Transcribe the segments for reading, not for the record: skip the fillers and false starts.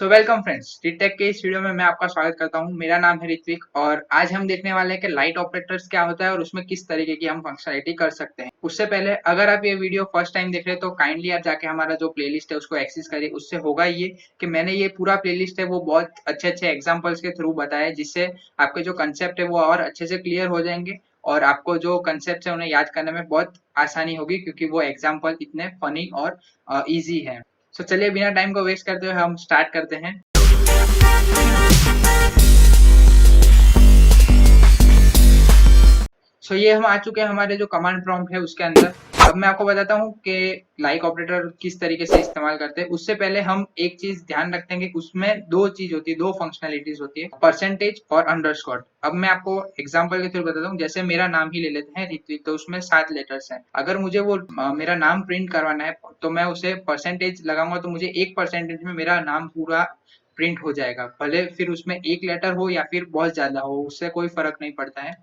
Welcome friends, take के इस video में मैं आपका स्वागत करता हूं। मेरा नाम है ऋत्विक और आज हम देखने वाले हैं कि लाइट ऑपरेटर्स क्या होता है और उसमें किस तरीके की हम फंक्शनलिटी कर सकते हैं। उससे पहले अगर आप ये वीडियो फर्स्ट टाइम देख रहे हैं तो काइंडली आप जाके हमारा जो प्लेलिस्ट है उसको एक्सेस करिए। उससे होगा ये कि मैंने ये पूरा प्लेलिस्ट है वो बहुत अच्छे अच्छे एग्जाम्पल्स के थ्रू बताया है, जिससे आपके जो कंसेप्ट है वो और अच्छे से क्लियर हो जाएंगे और आपको जो कंसेप्ट है उन्हें याद करने में बहुत आसानी होगी, क्योंकि वो एग्जाम्पल इतने फनी और ईजी है। चलिए बिना टाइम को वेस्ट करते हुए हम स्टार्ट करते हैं। ये हम आ चुके हैं हमारे जो कमांड प्रॉम्प्ट है उसके अंदर। अब मैं आपको बताता हूँ कि लाइक ऑपरेटर किस तरीके से इस्तेमाल करते हैं। उससे पहले हम एक चीज ध्यान रखते हैं कि उसमें दो चीज होती है, दो फंक्शनैलिटीज होती है, परसेंटेज और अंडरस्कोर। अब मैं आपको एग्जांपल के थ्रू बताता हूँ। जैसे मेरा नाम ही ले लेते हैं ऋत्विक, तो उसमें 7 लेटर्स हैं। अगर मुझे वो मेरा नाम प्रिंट करवाना है तो मैं उसे परसेंटेज लगाऊंगा, तो मुझे 1% में मेरा नाम पूरा प्रिंट हो जाएगा। भले फिर उसमें एक लेटर हो या फिर बहुत ज्यादा हो, उससे कोई फर्क नहीं पड़ता है।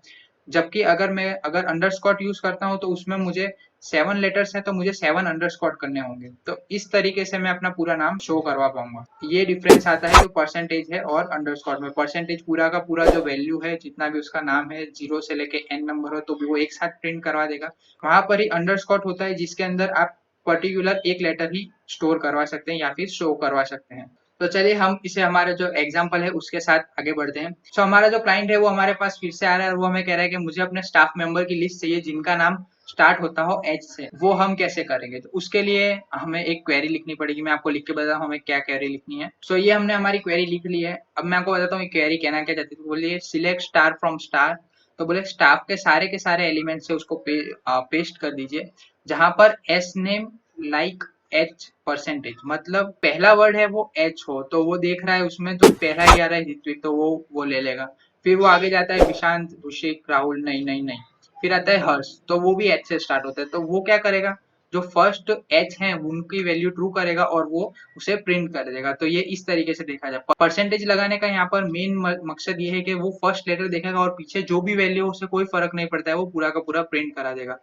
जबकि अगर अंडरस्कोर यूज करता हूँ तो उसमें मुझे 7 लेटर्स है, तो मुझे 7 अंडरस्कोर करने होंगे। तो इस तरीके से मैं अपना पूरा नाम शो करवा पाऊंगा। ये डिफरेंस आता है जो परसेंटेज है और अंडरस्कोर में। परसेंटेज पूरा का पूरा जो वैल्यू है, जितना भी उसका नाम है, 0 से लेके n नंबर हो, तो भी वो एक साथ प्रिंट करवा देगा। वहां पर ही अंडरस्कोर होता है जिसके अंदर आप पर्टिकुलर एक लेटर ही स्टोर करवा सकते हैं या फिर शो करवा सकते हैं। तो चलिए हम इसे हमारे जो एग्जाम्पल है उसके साथ आगे बढ़ते हैं। हमारा जो क्लाइंट है वो हमारे पास फिर से आ रहा है और वो हमें कह रहा है कि मुझे अपने स्टाफ मेंबर की लिस्ट चाहिए जिनका नाम स्टार्ट होता हो एच से। वो हम कैसे करेंगे? तो उसके लिए हमें एक क्वेरी लिखनी पड़ेगी। मैं आपको लिख के बताता हूँ हमें क्या क्वेरी लिखनी है। ये हमने हमारी क्वेरी लिख ली है। अब मैं आपको बताता हूँ ये क्वेरी कहना क्या चाहती है। तो बोलिए सिलेक्ट स्टार फ्रॉम स्टार। तो बोले स्टाफ के सारे एलिमेंट्स है उसको पेस्ट कर दीजिए, जहां पर S name like H percentage, मतलब पहला वर्ड है वो एच हो, तो वो देख रहा है उसमें तो पहला ही आ रहा है ऋत्विक, तो वो ले लेगा। फिर वो आगे जाता है विशांत, ऋषिक, राहुल, नहीं नहीं नहीं। फिर आता है हर्ष, तो वो भी एच से स्टार्ट होता है। तो वो क्या करेगा, जो फर्स्ट एच है उनकी वैल्यू ट्रू करेगा और वो उसे प्रिंट कर देगा। तो ये इस तरीके से देखा जाए। परसेंटेज लगाने का यहाँ पर मेन मकसद ये है कि वो फर्स्ट लेटर देखेगा और पीछे जो भी वैल्यू है उससे कोई फर्क नहीं पड़ता है, वो पूरा का पूरा प्रिंट करा देगा।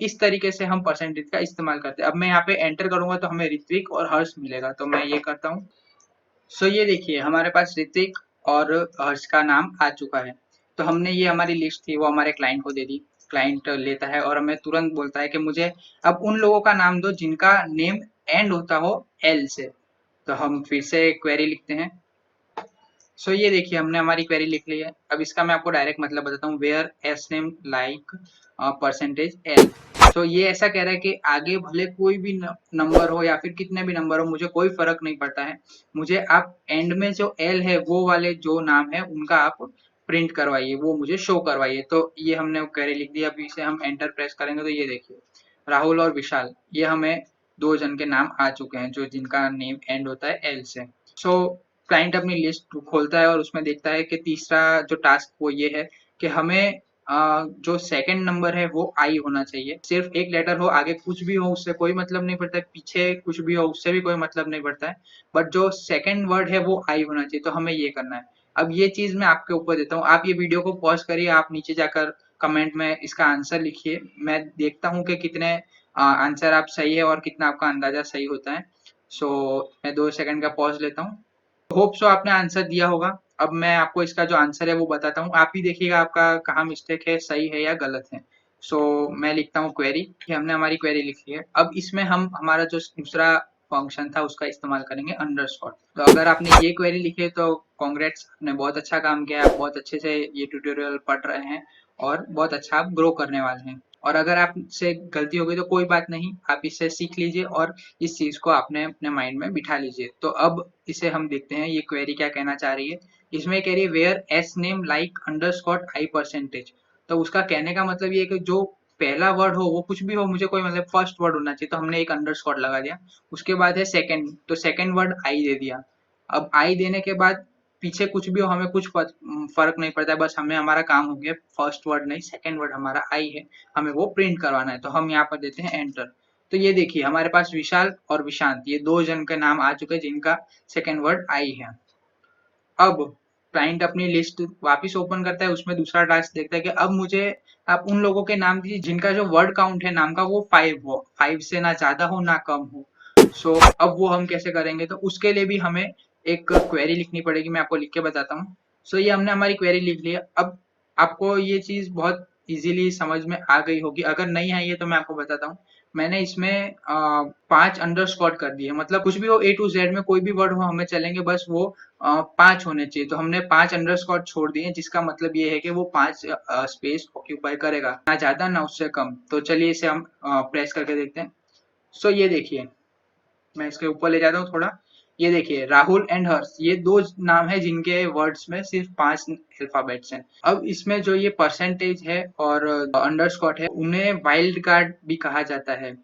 इस तरीके से हम परसेंटेज का इस्तेमाल करते हैं। अब मैं यहाँ पे एंटर करूंगा तो हमें ऋत्विक और हर्ष मिलेगा, तो मैं ये करता हूँ। ये देखिए हमारे पास ऋत्विक और हर्ष का नाम आ चुका है। तो हमने ये हमारी लिस्ट थी वो हमारे क्लाइंट को दे दी। क्लाइंट लेता है और हमें तुरंत बोलता है कि मुझे अब उन लोगों का नाम दो जिनका नेम एंड होता हो एल से। तो हम फिर से क्वेरी लिखते हैं। ये देखिए हमने हमारी क्वेरी लिख ली है। अब इसका मैं आपको डायरेक्ट मतलब बताता हूँ। Where S name like percentage L. ये ऐसा कह रहा है कि आगे भले कोई भी नंबर हो या फिर कितने भी नंबर हो, मुझे कोई फर्क नहीं पड़ता है। मुझे आप एंड में जो एल है वो वाले जो नाम है उनका आप प्रिंट करवाइए, वो मुझे शो करवाइए। तो ये हमने क्वेरी लिख दी। अब इसे हम एंटर प्रेस करेंगे तो ये देखिए राहुल और विशाल, ये हमें दो जन के नाम आ चुके हैं जो जिनका नेम एंड होता है एल से। सो क्लाइंट अपनी लिस्ट खोलता है और उसमें देखता है कि तीसरा जो टास्क वो ये है कि हमें जो सेकंड नंबर है वो आई होना चाहिए। सिर्फ एक लेटर हो, आगे कुछ भी हो उससे कोई मतलब नहीं पड़ता है, पीछे कुछ भी हो उससे भी कोई मतलब नहीं पड़ता है, बट जो सेकंड वर्ड है वो आई होना चाहिए। तो हमें ये करना है। अब ये चीज मैं आपके ऊपर देता हूँ। आप ये वीडियो को पॉज करिए, आप नीचे जाकर कमेंट में इसका आंसर लिखिए। मैं देखता हूँ कि कितने आंसर आप सही है और कितना आपका अंदाजा सही होता है। मैं 2 सेकंड का पॉज लेता हूँ। होप सो आपने आंसर दिया होगा। अब मैं आपको इसका जो आंसर है वो बताता हूँ, आप ही देखिएगा आपका कहाँ मिस्टेक है, सही है या गलत है। मैं लिखता हूँ क्वेरी। हमने हमारी क्वेरी लिखी है। अब इसमें हम हमारा जो दूसरा फंक्शन था उसका इस्तेमाल करेंगे अंडरस्कोर। तो अगर आपने ये क्वेरी लिखी है तो कॉन्ग्रेट्स, आपने बहुत अच्छा काम किया है। आप बहुत अच्छे से ये ट्यूटोरियल पढ़ रहे हैं और बहुत अच्छा आप ग्रो करने वाले हैं। और अगर आपसे गलती हो गई तो कोई बात नहीं, आप इससे सीख लीजिए और इस चीज को आपने अपने माइंड में बिठा लीजिए। तो अब इसे हम देखते हैं ये क्वेरी क्या कहना चाह रही है। इसमें कह रही है where S name like underscore I percentage. तो उसका कहने का मतलब ये है कि जो पहला वर्ड हो वो कुछ भी हो, मुझे कोई मतलब फर्स्ट वर्ड होना चाहिए। तो हमने एक अंडरस्कोर लगा दिया। उसके बाद है सेकंड, तो सेकंड वर्ड आई दे दिया। अब आई देने के बाद पीछे कुछ भी हो हमें कुछ फर्क नहीं पड़ता है, बस हमें हमारा काम हो गया। फर्स्ट वर्ड नहीं, सेकंड वर्ड हमारा आई है, हमें वो प्रिंट करवाना है। तो हम यहाँ पर देते हैं एंटर। तो ये देखिए हमारे पास विशाल और विशांत, ये दो जन के नाम आ चुके हैं जिनका सेकंड वर्ड आई है। अब क्लाइंट अपनी लिस्ट वापस ओपन करता है, उसमें दूसरा टास्क देखता है कि अब मुझे आप उन लोगों के नाम दीजिए जिनका जो वर्ड काउंट है नाम का वो 5 हो, 5 से ना ज्यादा हो ना कम हो। अब वो हम कैसे करेंगे? तो उसके लिए भी हमें एक क्वेरी लिखनी पड़ेगी, मैं आपको लिख के बताता हूँ। सो ये हमने हमारी क्वेरी लिख ली है। अब आपको ये चीज़ बहुत इजीली समझ में आ गई होगी, अगर नहीं आई है तो मैं आपको बताता हूँ। मैंने इसमें 5 अंडरस्कोर कर दिए, मतलब कुछ भी हो A to Z में कोई भी वर्ड हो हमें चलेंगे, बस वो 5 होने चाहिए। तो हमने 5 अंडरस्कोर छोड़ दिए, जिसका मतलब ये है कि वो 5 स्पेस ऑक्यूपाई करेगा, ना ज़्यादा ना उससे कम। तो चलिए इसे हम प्रेस करके देखते हैं। सो ये देखिए, मैं इसके ऊपर ले जाता हूँ थोड़ा। ये देखिए, राहुल एंड हर्ष, ये दो नाम है जिनके वर्ड्स में सिर्फ 5 अल्फाबेट्स हैं। अब इसमें जो ये परसेंटेज है और अंडरस्कोर है, उन्हें वाइल्ड कार्ड भी कहा जाता है।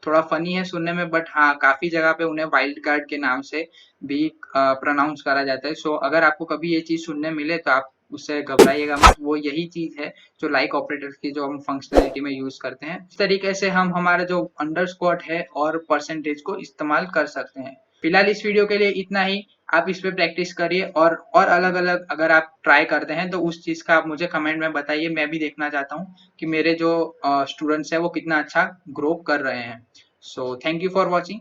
थोड़ा फनी है सुनने में, बट हाँ, काफी जगह पे उन्हें वाइल्ड कार्ड के नाम से भी प्रोनाउंस करा जाता है। सो अगर आपको कभी ये चीज सुनने मिले तो आप उससे घबराइएगा मत, वो यही चीज है जो लाइक ऑपरेटर की जो हम फंक्शनलिटी में यूज करते हैं। इस तरीके से हम हमारा जो अंडरस्कोर है और परसेंटेज को इस्तेमाल कर सकते हैं। फिलहाल इस वीडियो के लिए इतना ही। आप इस पे प्रैक्टिस करिए, और अलग अलग अगर आप ट्राई करते हैं तो उस चीज का आप मुझे कमेंट में बताइए, मैं भी देखना चाहता हूँ कि मेरे जो स्टूडेंट्स हैं वो कितना अच्छा ग्रो कर रहे हैं। So thank you for watching.